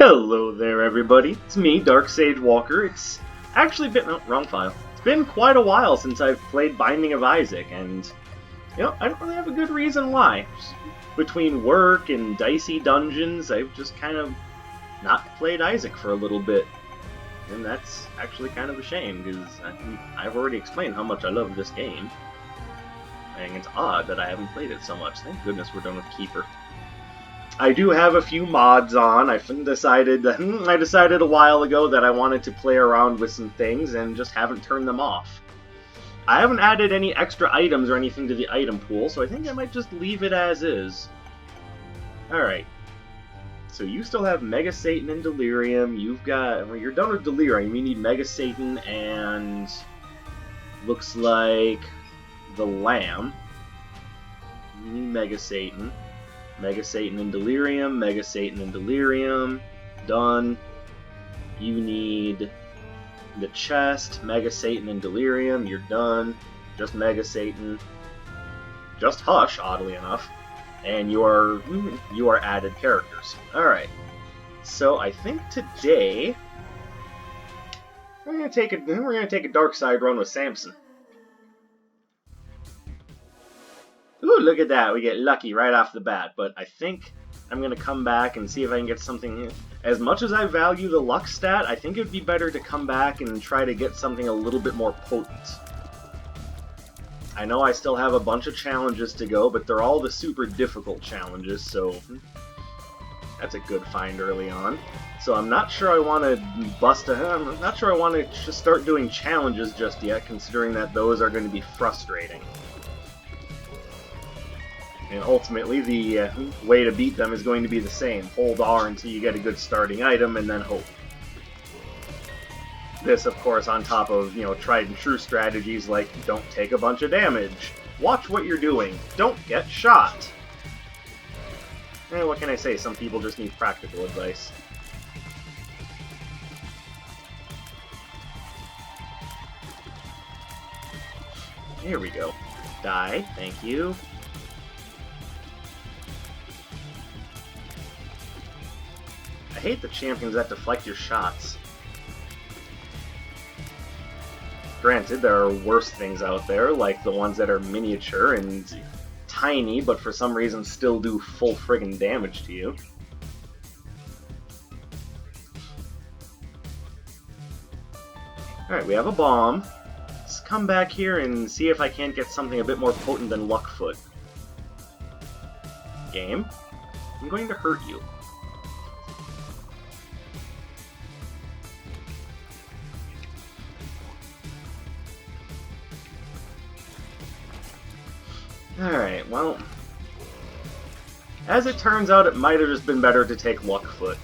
Hello there, everybody. It's me, Dark Sage Walker. It's actually been... no, wrong file. It's been quite a while since I've played Binding of Isaac, and, I don't really have a good reason why. Between work and dicey dungeons, I've just kind of not played Isaac for a little bit. And that's actually kind of a shame, because I've already explained how much I love this game. And it's odd that I haven't played it so much. Thank goodness we're done with Keeper. I do have a few mods on. I decided a while ago that I wanted to play around with some things and just haven't turned them off. I haven't added any extra items or anything to the item pool, so I think I might just leave it as is. Alright. So you still have Mega Satan and Delirium. You've got... well, you're done with Delirium. You need Mega Satan and... looks like... the Lamb. You need Mega Satan. Mega Satan and Delirium, Mega Satan and Delirium, done. You need the chest, Mega Satan and Delirium, you're done. Just Mega Satan. Just Hush, oddly enough. And you are added characters. Alright. So I think today we're gonna take a dark side run with Samson. Ooh, look at that. We get lucky right off the bat. But I think I'm going to come back and see if I can get something... as much as I value the luck stat, I think it would be better to come back and try to get something a little bit more potent. I know I still have a bunch of challenges to go, but they're all the super difficult challenges, so... that's a good find early on. So I'm not sure I want to I'm not sure I want to just start doing challenges just yet, considering that those are going to be frustrating. And ultimately, the way to beat them is going to be the same. Hold R until you get a good starting item, and then hope. This, of course, on top of, tried and true strategies like don't take a bunch of damage, watch what you're doing, don't get shot. What can I say? Some people just need practical advice. Here we go. Die, thank you. I hate the champions that deflect your shots. Granted, there are worse things out there, like the ones that are miniature and tiny, but for some reason still do full friggin' damage to you. Alright, we have a bomb. Let's come back here and see if I can't get something a bit more potent than Luckfoot. Game, I'm going to hurt you. Alright, well... as it turns out, it might have just been better to take Luckfoot.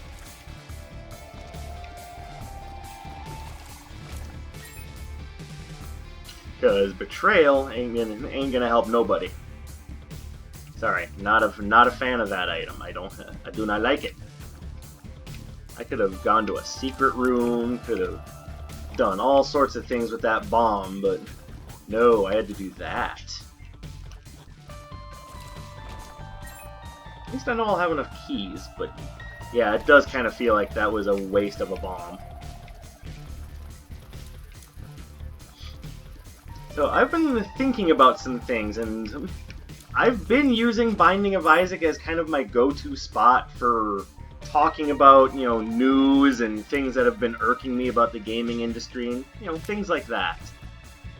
Because Betrayal ain't gonna help nobody. Sorry, not a fan of that item. I do not like it. I could have gone to a secret room, could have done all sorts of things with that bomb, but no, I had to do that. At least I know I'll have enough keys, but yeah, it does kind of feel like that was a waste of a bomb. So I've been thinking about some things, and I've been using Binding of Isaac as kind of my go-to spot for talking about, news and things that have been irking me about the gaming industry, and, things like that.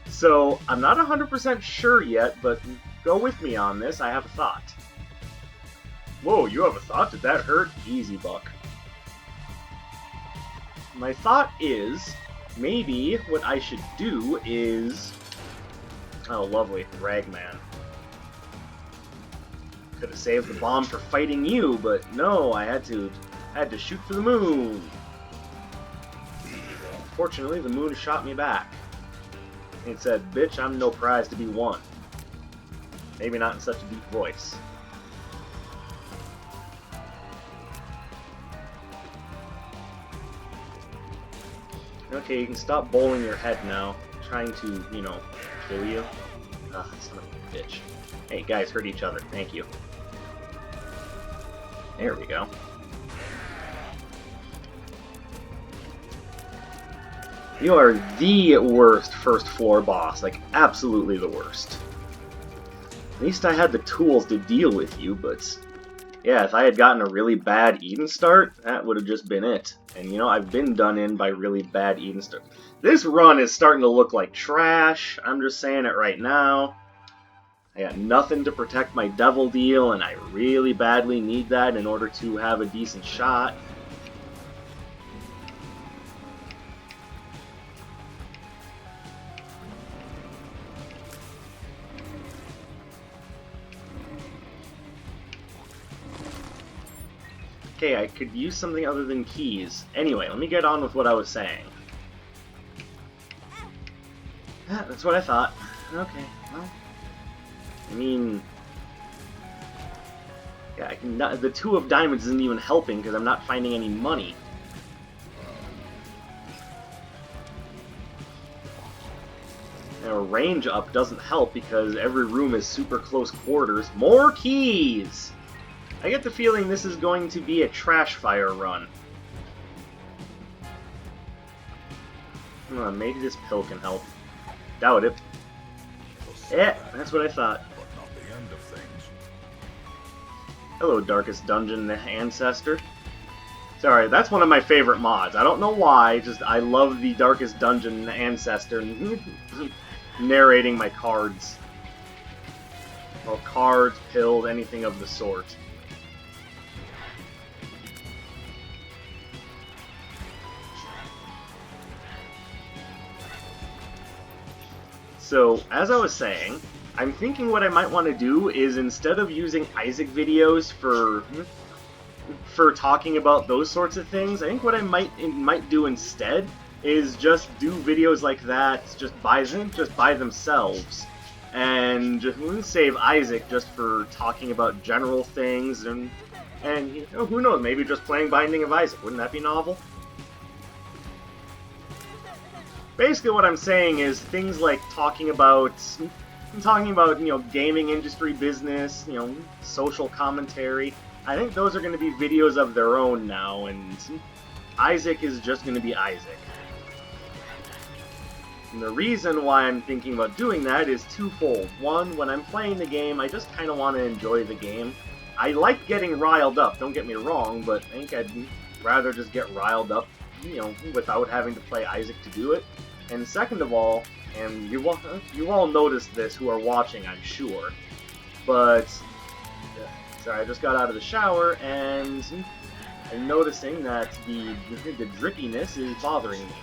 So I'm not 100% sure yet, but go with me on this, I have a thought. Whoa, you have a thought? Did that hurt? Easy, Buck. My thought is, maybe what I should do is... oh, lovely. Ragman. Could have saved the bomb for fighting you, but no, I had to shoot for the moon. Fortunately, the moon shot me back. It said, bitch, I'm no prize to be won. Maybe not in such a deep voice. Okay, you can stop bowling your head now. I'm trying to, kill you. Ah, son of a bitch. Hey, guys, hurt each other. Thank you. There we go. You are the worst first floor boss, like absolutely the worst. At least I had the tools to deal with you, but yeah, if I had gotten a really bad Eden start, that would have just been it. And you know, I've been done in by really bad Eden start. This run is starting to look like trash, I'm just saying it right now. I got nothing to protect my devil deal, and I really badly need that in order to have a decent shot. Okay, I could use something other than keys. Anyway, let me get on with what I was saying. That's what I thought. Okay, well... I mean... yeah, the two of diamonds isn't even helping because I'm not finding any money. Now, range up doesn't help because every room is super close quarters. More keys! I get the feeling this is going to be a trash fire run. Maybe this pill can help. Doubt it. Yeah, that's what I thought. Hello, Darkest Dungeon Ancestor. Sorry, that's one of my favorite mods. I don't know why, just I love the Darkest Dungeon Ancestor narrating my cards. Well, cards, pills, anything of the sort. So, as I was saying, I'm thinking what I might want to do is instead of using Isaac videos for talking about those sorts of things, I think what I might do instead is just do videos like that just by themselves, and just save Isaac just for talking about general things, and you know, who knows, maybe just playing Binding of Isaac. Wouldn't that be novel? Basically what I'm saying is things like talking about, you know, gaming industry business, you know, social commentary. I think those are going to be videos of their own now, and Isaac is just going to be Isaac. And the reason why I'm thinking about doing that is twofold. One, when I'm playing the game, I just kind of want to enjoy the game. I like getting riled up, don't get me wrong, but I think I'd rather just get riled up, you know, without having to play Isaac to do it. And second of all, and you all noticed this who are watching, I'm sure, but sorry, I just got out of the shower and I'm noticing that the drippiness is bothering me.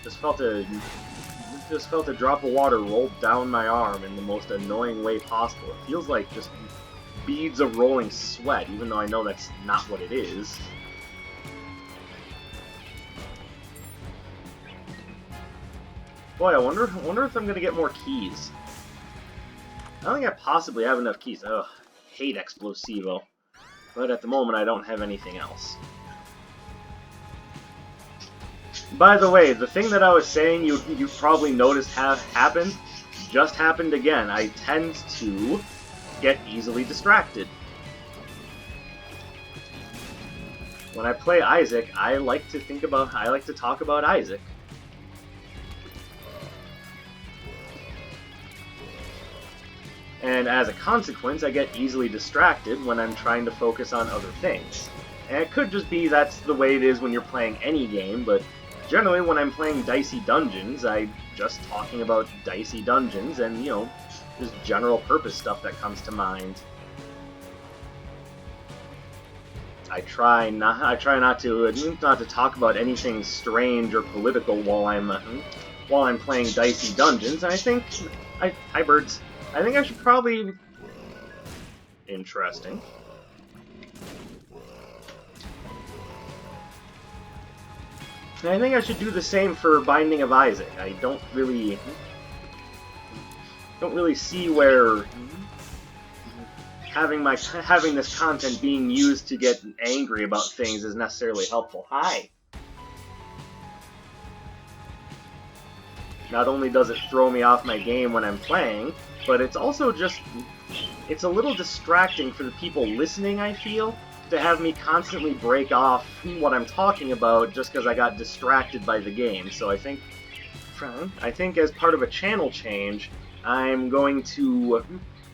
Just felt a drop of water roll down my arm in the most annoying way possible. It feels like just beads of rolling sweat, even though I know that's not what it is. Boy, I wonder if I'm gonna get more keys. I don't think I possibly have enough keys. Ugh, I hate Explosivo. But at the moment, I don't have anything else. By the way, the thing that I was saying you probably noticed happened, just happened again. I tend to get easily distracted. When I play Isaac, I like to talk about Isaac. And as a consequence, I get easily distracted when I'm trying to focus on other things. And it could just be that's the way it is when you're playing any game, but generally when I'm playing Dicey Dungeons, I'm just talking about Dicey Dungeons and, you know, just general purpose stuff that comes to mind. I try not to talk about anything strange or political while I'm playing Dicey Dungeons, and I think hi birds. I think I should probably... Interesting. And I think I should do the same for Binding of Isaac. I don't really see where having this content being used to get angry about things is necessarily helpful. Hi. Not only does it throw me off my game when I'm playing, but it's also just, it's a little distracting for the people listening, I feel. to have me constantly break off what I'm talking about just because I got distracted by the game. So I think as part of a channel change, I'm going to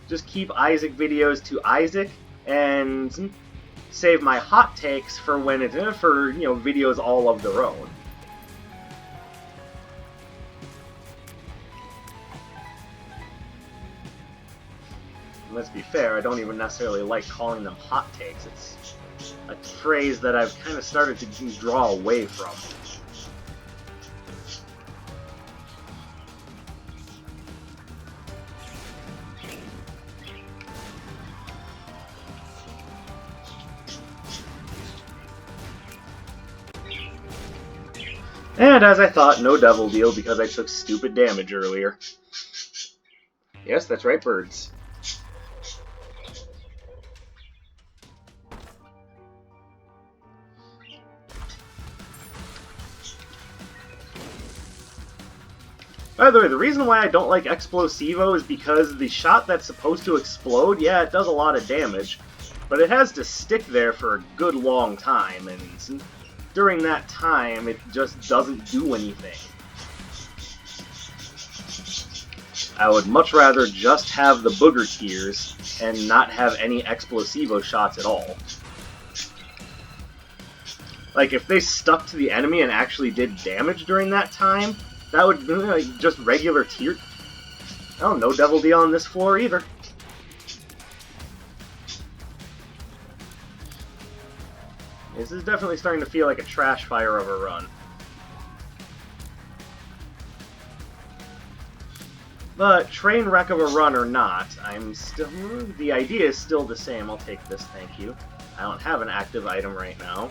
just keep Isaac videos to Isaac and save my hot takes for when it's for videos all of their own. Let's be fair, I don't even necessarily like calling them hot takes. It's a phrase that I've kind of started to draw away from. And as I thought, no devil deal because I took stupid damage earlier. Yes, that's right, birds. By the way, the reason why I don't like Explosivo is because the shot that's supposed to explode, yeah, it does a lot of damage, but it has to stick there for a good long time, and during that time, it just doesn't do anything. I would much rather just have the booger tears and not have any Explosivo shots at all. Like, if they stuck to the enemy and actually did damage during that time, that would be like just regular tier. Oh, no devil deal on this floor either. This is definitely starting to feel like a trash fire of a run. But train wreck of a run or not, the idea is still the same. I'll take this, thank you. I don't have an active item right now.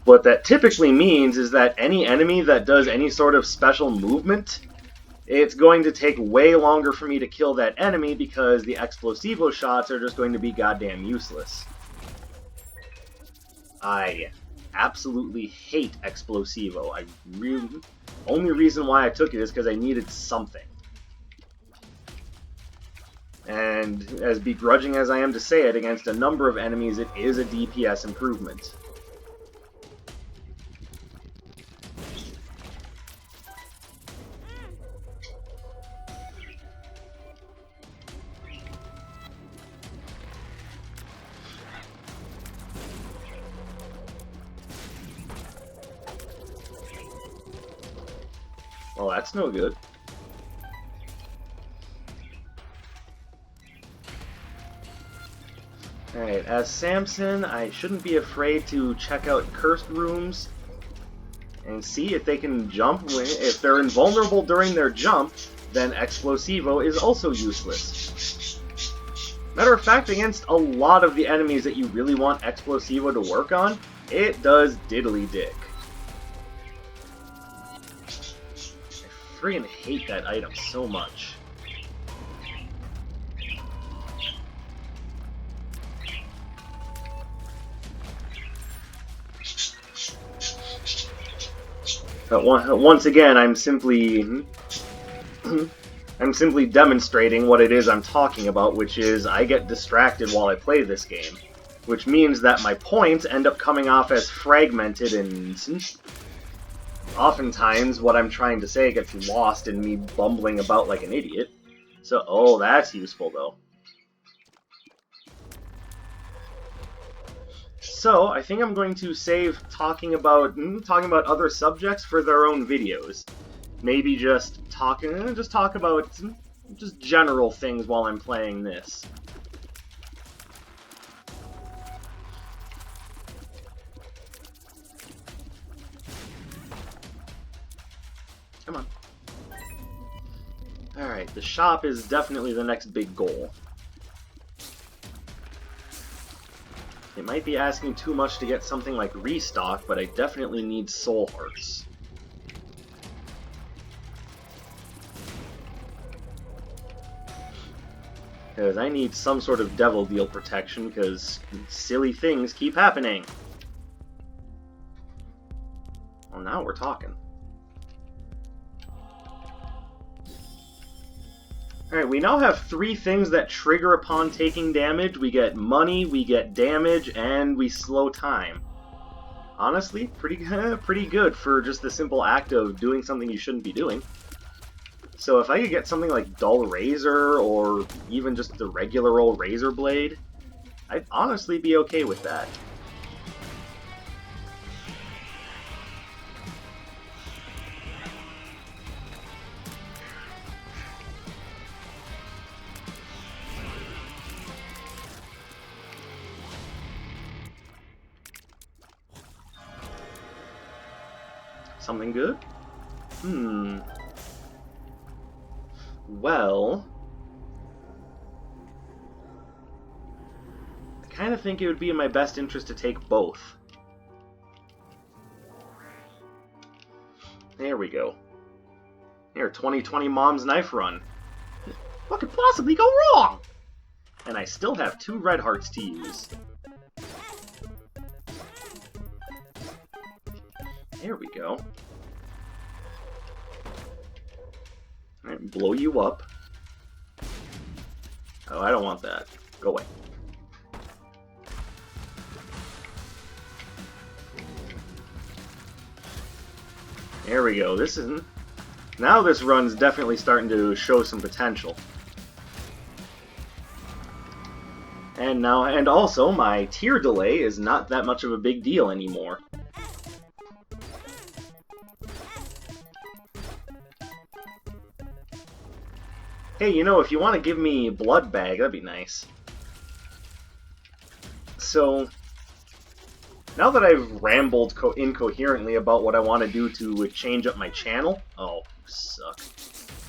What that typically means is that any enemy that does any sort of special movement, it's going to take way longer for me to kill that enemy because the Explosivo shots are just going to be goddamn useless. I absolutely hate Explosivo. Only reason why I took it is because I needed something. And as begrudging as I am to say it, against a number of enemies, it is a DPS improvement. Well, that's no good. Alright, as Samson, I shouldn't be afraid to check out cursed rooms and see if they can jump. If they're invulnerable during their jump, then Explosivo is also useless. Matter of fact, against a lot of the enemies that you really want Explosivo to work on, it does diddly dick. I freaking hate that item so much. But once again, I'm simply demonstrating what it is I'm talking about, which is I get distracted while I play this game, which means that my points end up coming off as fragmented, and oftentimes what I'm trying to say gets lost in me bumbling about like an idiot. So, oh, that's useful though. So, I think I'm going to save talking about other subjects for their own videos. Maybe just talk about just general things while I'm playing this. Come on. Alright, the shop is definitely the next big goal. It might be asking too much to get something like restock, but I definitely need soul hearts. Because I need some sort of devil deal protection, because silly things keep happening. Well, now we're talking. Alright, we now have 3 things that trigger upon taking damage. We get money, we get damage, and we slow time. Honestly, pretty good for just the simple act of doing something you shouldn't be doing. So if I could get something like Dull Razor, or even just the regular old Razor Blade, I'd honestly be okay with that. Something good? Well, I kind of think it would be in my best interest to take both. There we go. Here, 2020 Mom's Knife Run. What could possibly go wrong? And I still have 2 red hearts to use. There we go. Alright, blow you up. Oh, I don't want that. Go away. There we go. This isn't... Now this run's definitely starting to show some potential. And also, my tier delay is not that much of a big deal anymore. Hey, you know, if you want to give me Blood Bag, that'd be nice. So, now that I've rambled incoherently about what I want to do to change up my channel... Oh, suck.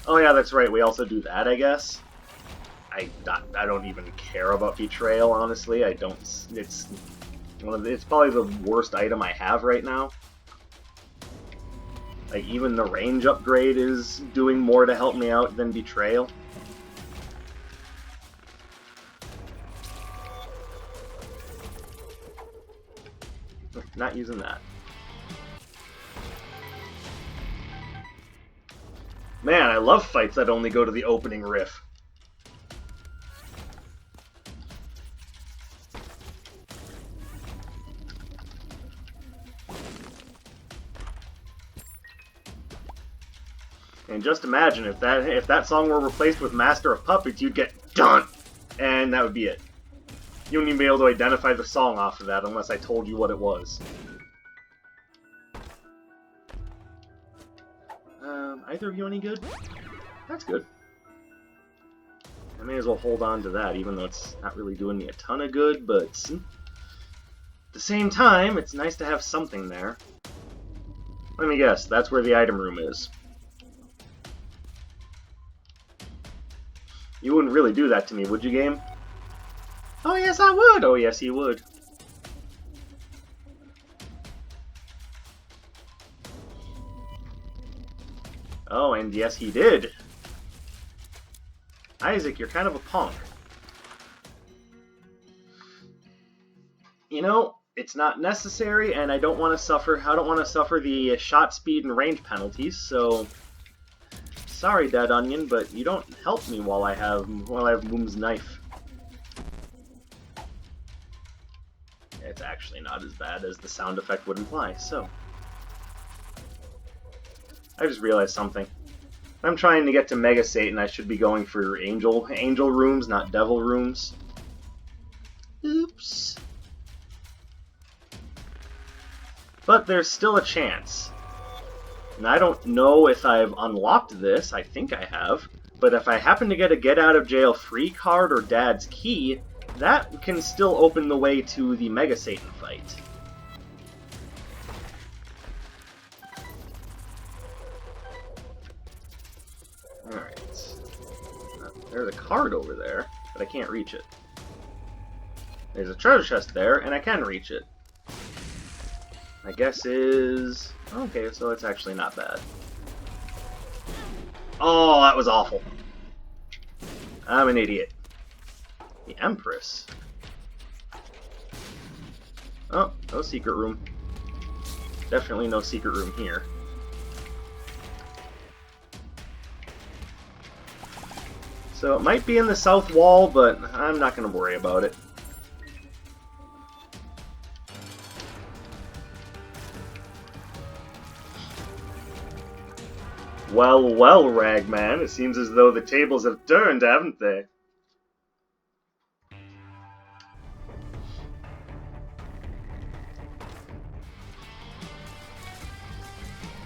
Oh yeah, that's right, we also do that, I guess. I don't even care about Betrayal, honestly. I don't... It's probably the worst item I have right now. Like, even the range upgrade is doing more to help me out than Betrayal. Not using that. Man, I love fights that only go to the opening riff. And just imagine if that song were replaced with Master of Puppets, you'd get done, and that would be it. You wouldn't even be able to identify the song off of that unless I told you what it was. Either of you any good? That's good. I may as well hold on to that, even though it's not really doing me a ton of good, but at the same time, it's nice to have something there. Let me guess, that's where the item room is. You wouldn't really do that to me, would you, game? Oh, yes, I would! Oh, yes, he would. Oh, and yes, he did. Isaac, you're kind of a punk. You know, it's not necessary, and I don't want to suffer the shot speed and range penalties, so... Sorry, Dead Onion, but you don't help me while I have Moom's knife. It's actually not as bad as the sound effect would imply, so... I just realized something. I'm trying to get to Mega Satan, I should be going for angel rooms, not devil rooms. Oops. But there's still a chance. And I don't know if I've unlocked this, I think I have, but if I happen to get a Get Out of Jail Free card or Dad's Key, that can still open the way to the Mega Satan fight. Alright. There's a card over there, but I can't reach it. There's a treasure chest there, and I can reach it. My guess is... Okay, so it's actually not bad. Oh, that was awful. I'm an idiot. The Empress. Oh, no secret room. Definitely no secret room here. So it might be in the south wall, but I'm not going to worry about it. Well, well, Ragman, it seems as though the tables have turned, haven't they?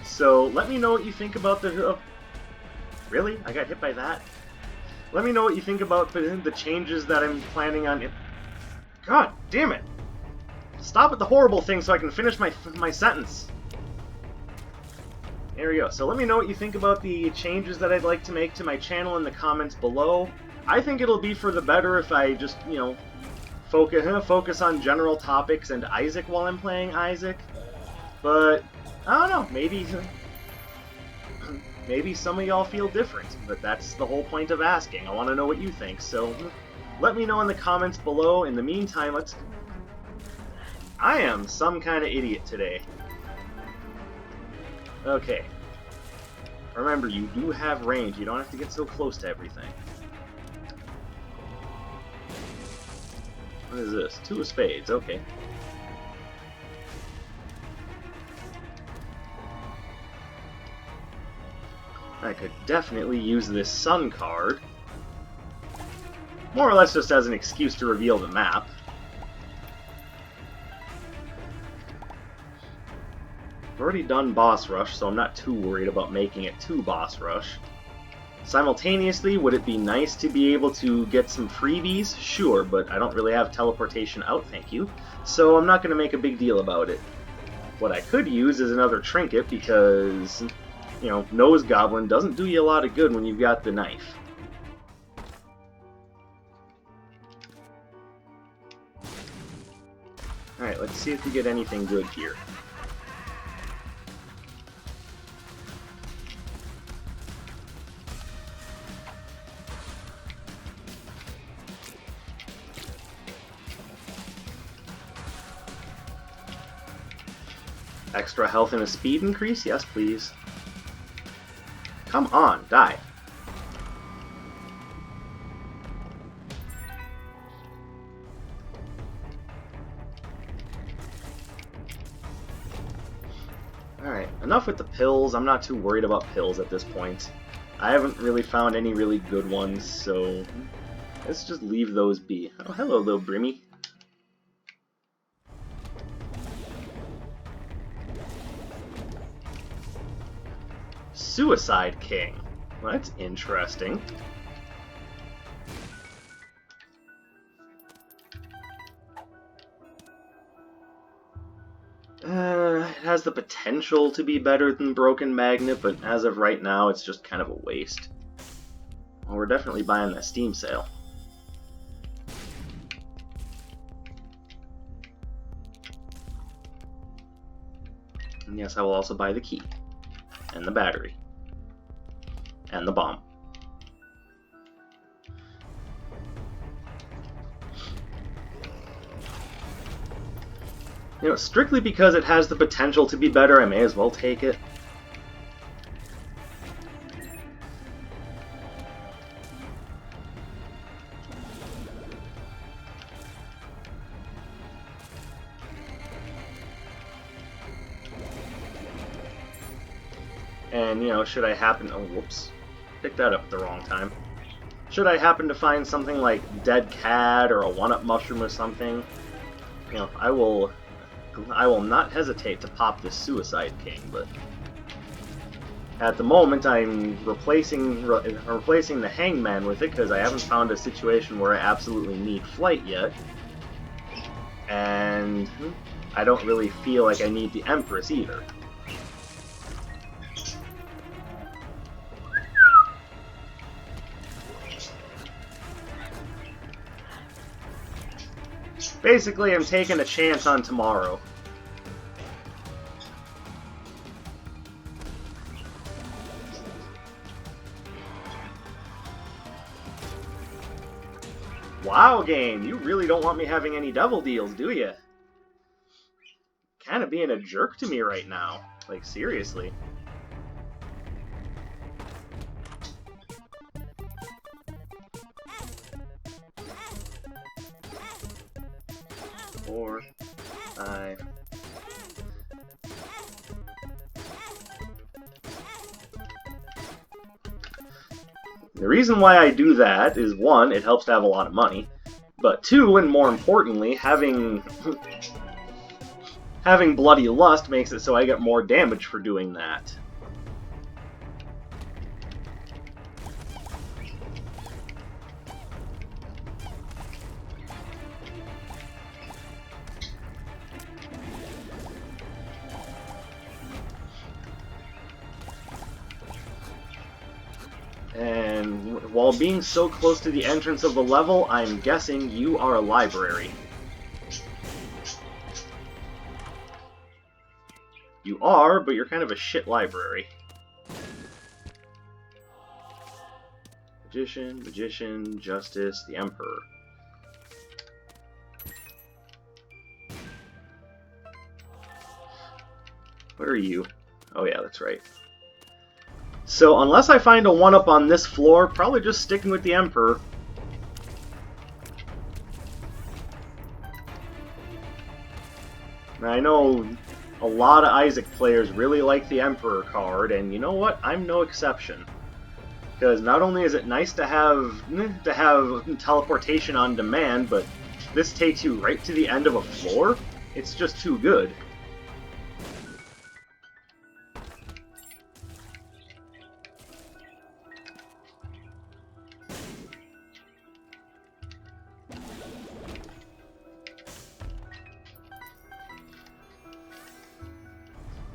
So, let me know what you think about the... really? I got hit by that? Let me know what you think about the changes that I'm planning on... God damn it! Stop at the horrible thing so I can finish my sentence. There we go. So let me know what you think about the changes that I'd like to make to my channel in the comments below. I think it'll be for the better if I just, you know, focus on general topics and Isaac while I'm playing Isaac. But, I don't know, maybe some of y'all feel different, but that's the whole point of asking. I want to know what you think, so let me know in the comments below. In the meantime, I am some kind of idiot today. Okay. Remember, you do have range. You don't have to get so close to everything. What is this? Two of spades. Okay. I could definitely use this sun card. More or less just as an excuse to reveal the map. I've already done Boss Rush, so I'm not too worried about making it to Boss Rush. Simultaneously, would it be nice to be able to get some freebies? Sure, but I don't really have teleportation out, thank you. So I'm not going to make a big deal about it. What I could use is another trinket because, you know, Nose Goblin doesn't do you a lot of good when you've got the knife. Alright, let's see if we get anything good here. Extra health and a speed increase? Yes, please. Come on, die. Alright, enough with the pills. I'm not too worried about pills at this point. I haven't really found any really good ones, so let's just leave those be. Oh, hello, little Brimmy. Suicide King. Well, that's interesting. It has the potential to be better than Broken Magnet, but as of right now, it's just kind of a waste. Well, we're definitely buying that Steam sale. And yes, I will also buy the key. And the battery. And the bomb. You know, strictly because it has the potential to be better, I may as well take it. And, you know, should I happen... oh, whoops. Picked that up at the wrong time. Should I happen to find something like Dead Cat or a one-up mushroom or something, you know, I will not hesitate to pop this Suicide King, but at the moment I'm replacing the Hangman with it because I haven't found a situation where I absolutely need flight yet, and I don't really feel like I need the Empress either. Basically, I'm taking a chance on tomorrow. Wow, game, you really don't want me having any devil deals, do you? Kind of being a jerk to me right now. Like, seriously. Four, five. The reason why I do that is, one, it helps to have a lot of money, but two, and more importantly, having Bloody Lust makes it so I get more damage for doing that. And while being so close to the entrance of the level, I'm guessing you are a library. You are, but you're kind of a shit library. Magician, Magician, Justice, the Emperor. What are you? Oh yeah, that's right. So unless I find a 1-up on this floor, probably just sticking with the Emperor. Now, I know a lot of Isaac players really like the Emperor card, and you know what? I'm no exception. Because not only is it nice to have teleportation on demand, but this takes you right to the end of a floor. It's just too good.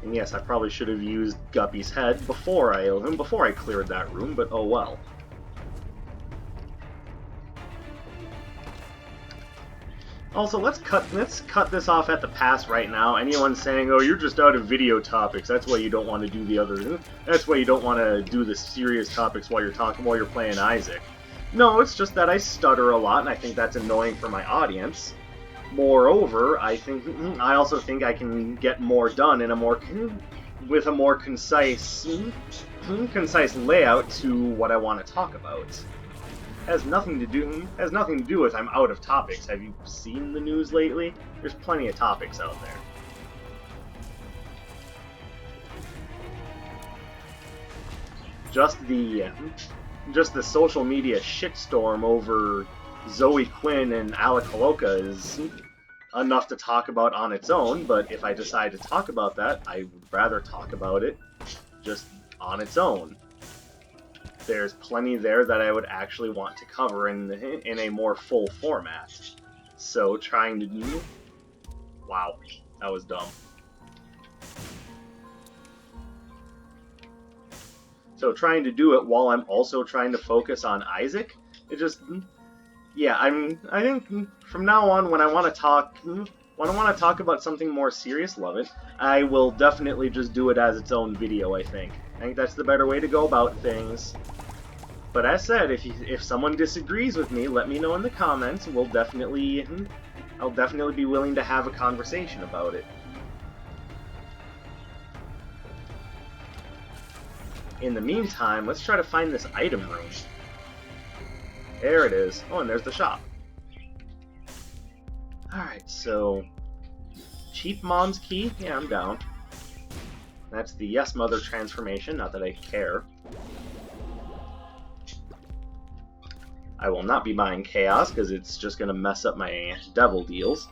And yes, I probably should have used Guppy's head before I cleared that room, but oh well. Also, let's cut this off at the pass right now. Anyone saying, "Oh, you're just out of video topics. That's why you don't want to do the other. That's why you don't want to do the serious topics while you're playing Isaac." No, it's just that I stutter a lot, and I think that's annoying for my audience. Moreover, I also think I can get more done in with a more concise layout to what I want to talk about. Has nothing to do with I'm out of topics. Have you seen the news lately? There's plenty of topics out there. Just the social media shitstorm over Zoe Quinn and Alec Holoka is enough to talk about on its own, but if I decide to talk about that, I would rather talk about it just on its own. There's plenty there that I would actually want to cover in a more full format. So trying to do... Wow, that was dumb. So trying to do it while I'm also trying to focus on Isaac, it just... Yeah, I think from now on, when I want to talk about something more serious, love it, I will definitely just do it as its own video, I think. I think that's the better way to go about things. But as said, if someone disagrees with me, let me know in the comments. I'll definitely be willing to have a conversation about it. In the meantime, let's try to find this item room. There it is. Oh, and there's the shop. Alright, so... Cheap Mom's Key? Yeah, I'm down. That's the Yes Mother transformation, not that I care. I will not be buying Chaos, because it's just going to mess up my devil deals.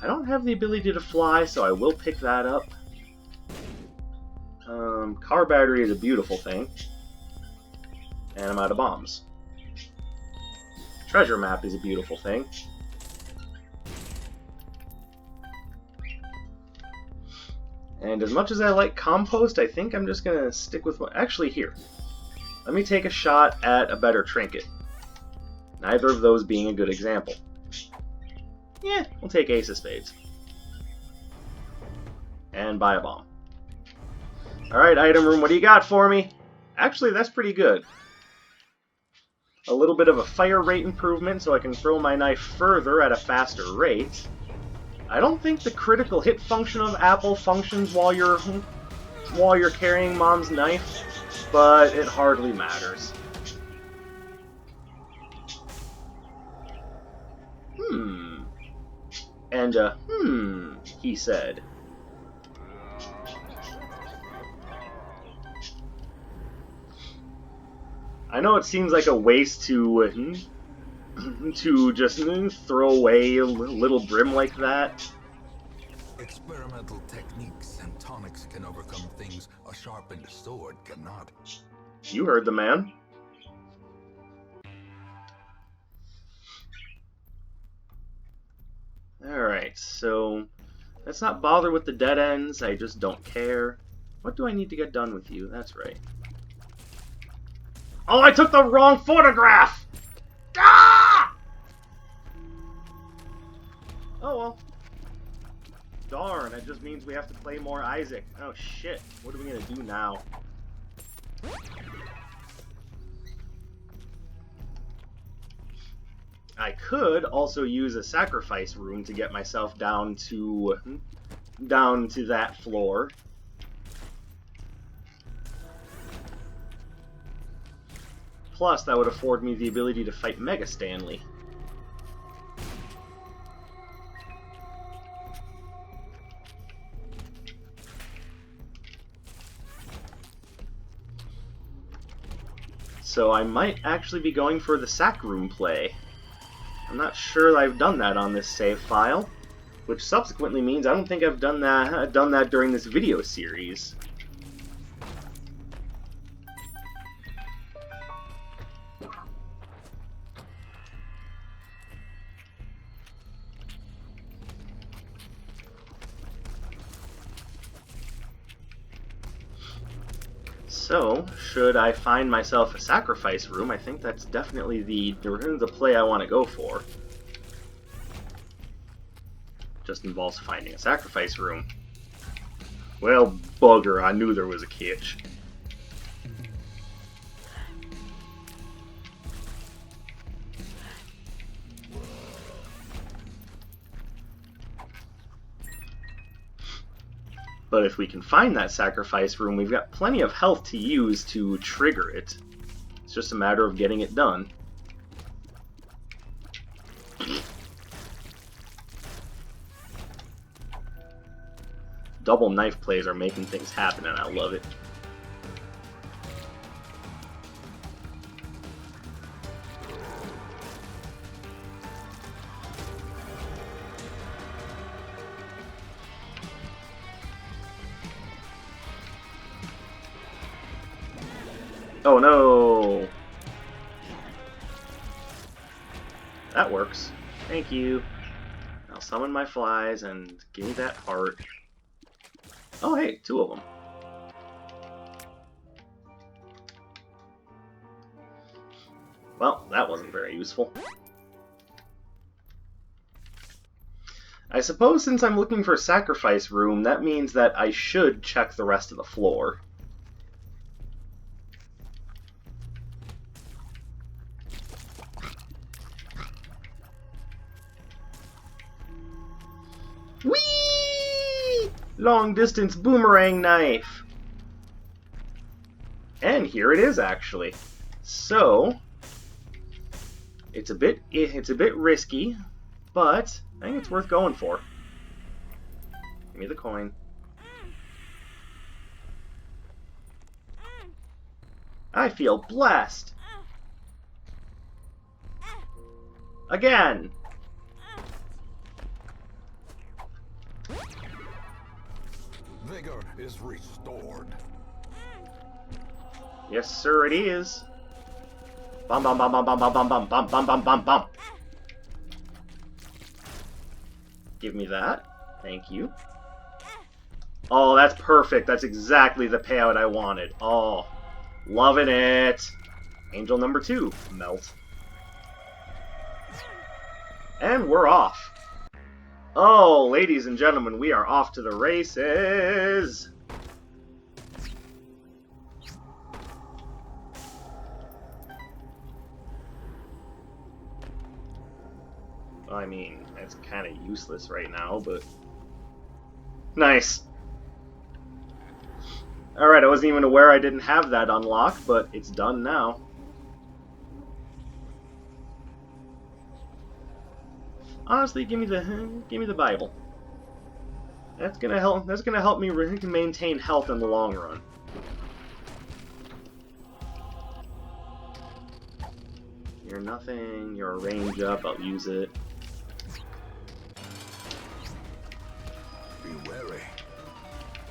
I don't have the ability to fly, so I will pick that up. Car battery is a beautiful thing. And I'm out of bombs. Treasure map is a beautiful thing. And as much as I like compost, I think I'm just going to stick with what... Actually, here. Let me take a shot at a better trinket. Neither of those being a good example. Yeah, we'll take Ace of Spades. And buy a bomb. Alright, item room, what do you got for me? Actually, that's pretty good. a little bit of a fire rate improvement so I can throw my knife further at a faster rate. I don't think the critical hit function of Apple functions while you're carrying Mom's knife, but it hardly matters. And, he said. I know it seems like a waste to just throw away a little brim like that. Experimental techniques and tonics can overcome things a sharpened sword cannot. You heard the man. Alright, so let's not bother with the dead ends. I just don't care. What do I need to get done with you? That's right. Oh, I took the wrong photograph! Ah! Oh well. Darn, that just means we have to play more Isaac. Oh shit, what are we gonna do now? I could also use a sacrifice room to get myself down to that floor. Plus, that would afford me the ability to fight Mega Stanley. So I might actually be going for the sac room play. I'm not sure I've done that on this save file, which subsequently means I don't think I've done that during this video series. So, should I find myself a sacrifice room, I think that's definitely the play I want to go for. Just involves finding a sacrifice room. Well, bugger, I knew there was a catch. But if we can find that sacrifice room, we've got plenty of health to use to trigger it. It's just a matter of getting it done. Double knife plays are making things happen, and I love it. Oh no! That works. Thank you. I'll summon my flies and give me that heart. Oh hey, 2 of them. Well, that wasn't very useful. I suppose since I'm looking for a sacrifice room, that means that I should check the rest of the floor. Whee! Long distance boomerang knife. And here it is, actually. So it's a bit risky, but I think it's worth going for. Give me the coin. I feel blessed. Again. Vigor is restored. Yes, sir, it is. Bum bum bum bum bum bum bum bum bum bum bum bum bum. Give me that. Thank you. Oh, that's perfect. That's exactly the payout I wanted. Oh, loving it. Angel number 2. Melt. And we're off. Oh, ladies and gentlemen, we are off to the races! I mean, it's kind of useless right now, but... Nice! Alright, I wasn't even aware I didn't have that unlocked, but it's done now. Honestly, give me the Bible. That's gonna help me maintain health in the long run. You're nothing, you're a range up, I'll use it. Be wary.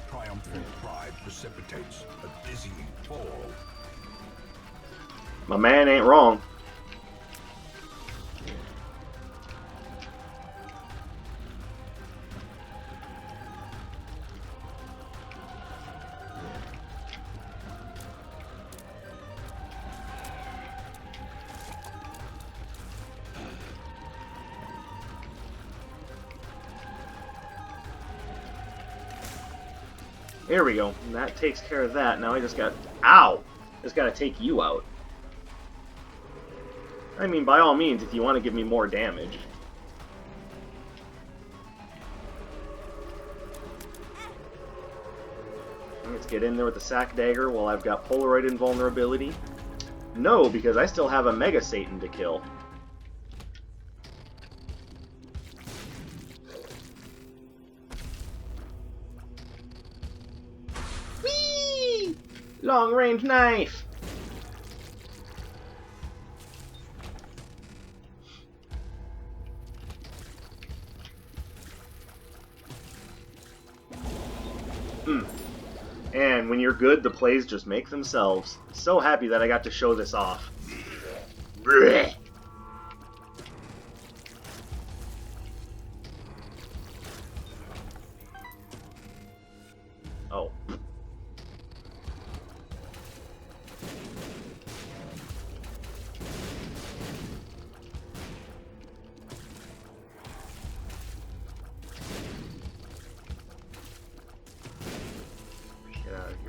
Triumphant pride precipitates a dizzying fall. My man ain't wrong. There we go. And that takes care of that. Now I just got... Ow! Just gotta take you out. I mean, by all means, if you want to give me more damage. Let's get in there with the sack dagger while I've got Polaroid invulnerability. No, because I still have a Mega Satan to kill. Whee! Long range knife! And when you're good, the plays just make themselves. So happy that I got to show this off. Blech. Oh.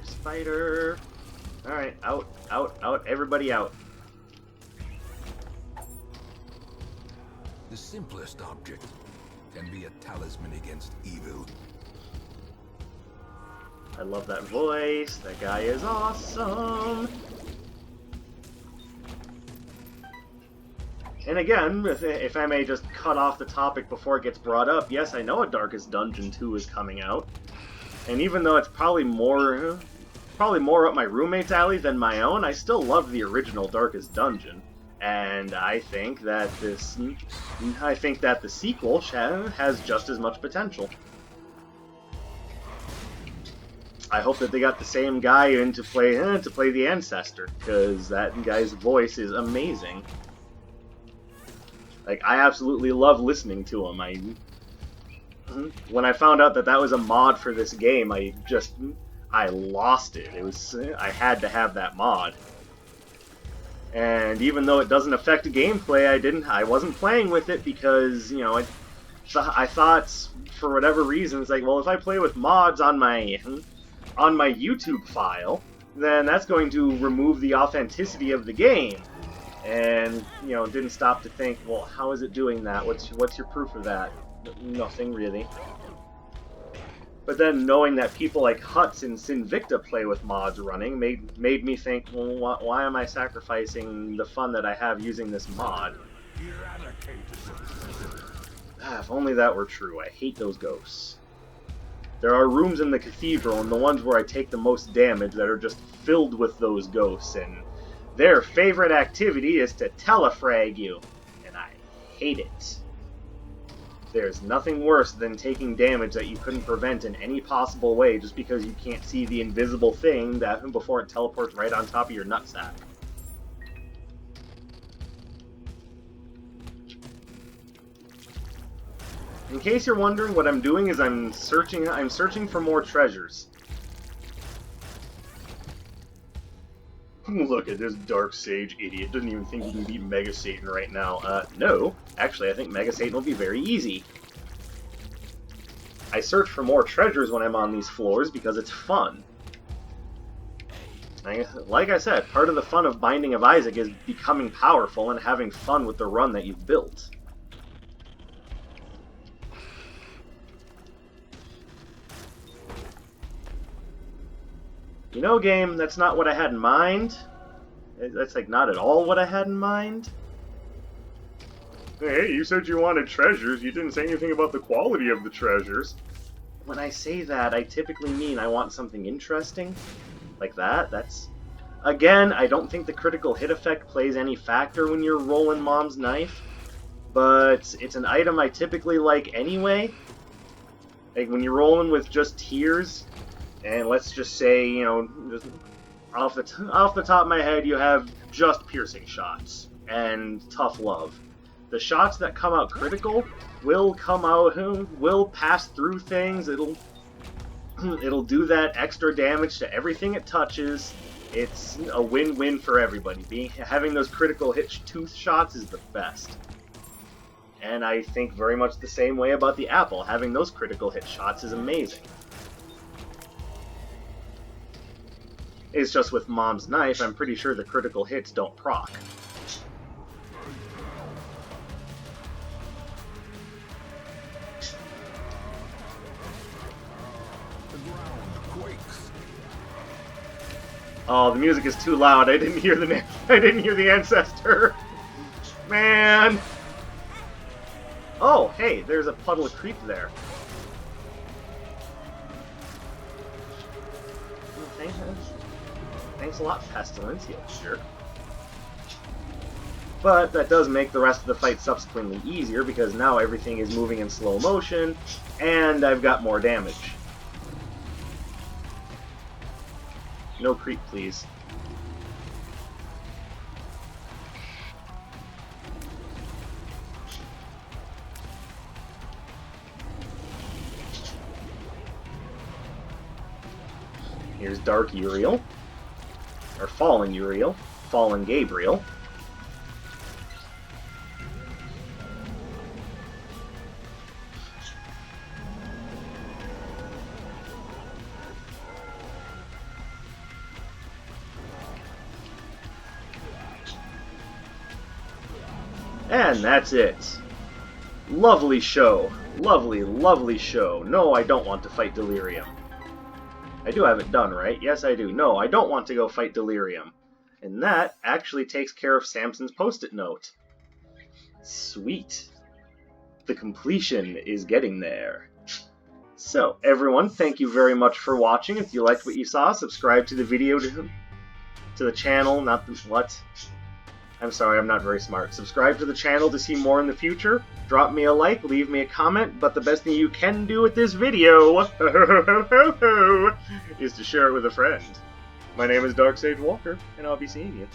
Spider. Alright, out, out, out, everybody out. The simplest object can be a talisman against evil. I love that voice. That guy is awesome. And again, if I may just cut off the topic before it gets brought up, yes, I know a Darkest Dungeon 2 is coming out. And even though it's probably more up my roommate's alley than my own, I still love the original Darkest Dungeon, and I think that the sequel has just as much potential. I hope that they got the same guy in to play the Ancestor, because that guy's voice is amazing. Like, I absolutely love listening to him. When I found out that that was a mod for this game, I lost it. I had to have that mod. And even though it doesn't affect gameplay, I wasn't playing with it because, you know, I thought, for whatever reason, it's like, well, if I play with mods on my YouTube file, then that's going to remove the authenticity of the game. And, you know, didn't stop to think, well, how is it doing that? What's your proof of that? Nothing, really. But then knowing that people like Huts and Sinvicta play with mods running made me think, well, why am I sacrificing the fun that I have using this mod? If only that were true. I hate those ghosts. There are rooms in the cathedral, and the ones where I take the most damage, that are just filled with those ghosts, and their favorite activity is to telefrag you, and I hate it. There's nothing worse than taking damage that you couldn't prevent in any possible way just because you can't see the invisible thing before it teleports right on top of your nutsack. In case you're wondering, what I'm doing is I'm searching for more treasures. Look at this Dark Sage idiot. Doesn't even think he can beat Mega Satan right now. No. Actually, I think Mega Satan will be very easy. I search for more treasures when I'm on these floors because it's fun. Like I said, part of the fun of Binding of Isaac is becoming powerful and having fun with the run that you've built. You know, game, that's not what I had in mind. That's, like, not at all what I had in mind. Hey, you said you wanted treasures. You didn't say anything about the quality of the treasures. When I say that, I typically mean I want something interesting. Like that. That's... Again, I don't think the critical hit effect plays any factor when you're rolling Mom's knife. But it's an item I typically like anyway. Like, when you're rolling with just tears, and let's just say, you know, just off the top of my head, you have just piercing shots and tough love. The shots that come out critical will come out, will pass through things. It'll do that extra damage to everything it touches. It's a win-win for everybody. Having those critical hit tooth shots is the best. And I think very much the same way about the apple. Having those critical hit shots is amazing. It's just with Mom's knife, I'm pretty sure the critical hits don't proc. The ground quakes. Oh, the music is too loud. I didn't hear the ancestor. Man. Oh, hey, there's a puddle of creep there. Thanks a lot, Pestilence, you jerk. But that does make the rest of the fight subsequently easier, because now everything is moving in slow motion, and I've got more damage. No creep, please. Here's Dark Uriel. Or Fallen Uriel. Fallen Gabriel. And that's it. Lovely show. Lovely, lovely show. No, I don't want to fight Delirium. I do have it done, right? Yes, I do. No, I don't want to go fight Delirium. And that actually takes care of Samson's post-it note. Sweet. The completion is getting there. So, everyone, thank you very much for watching. If you liked what you saw, subscribe to the video, to the channel, not the... what? I'm sorry, I'm not very smart. Subscribe to the channel to see more in the future. Drop me a like, leave me a comment, but the best thing you can do with this video is to share it with a friend. My name is Dark Sage Walker, and I'll be seeing you.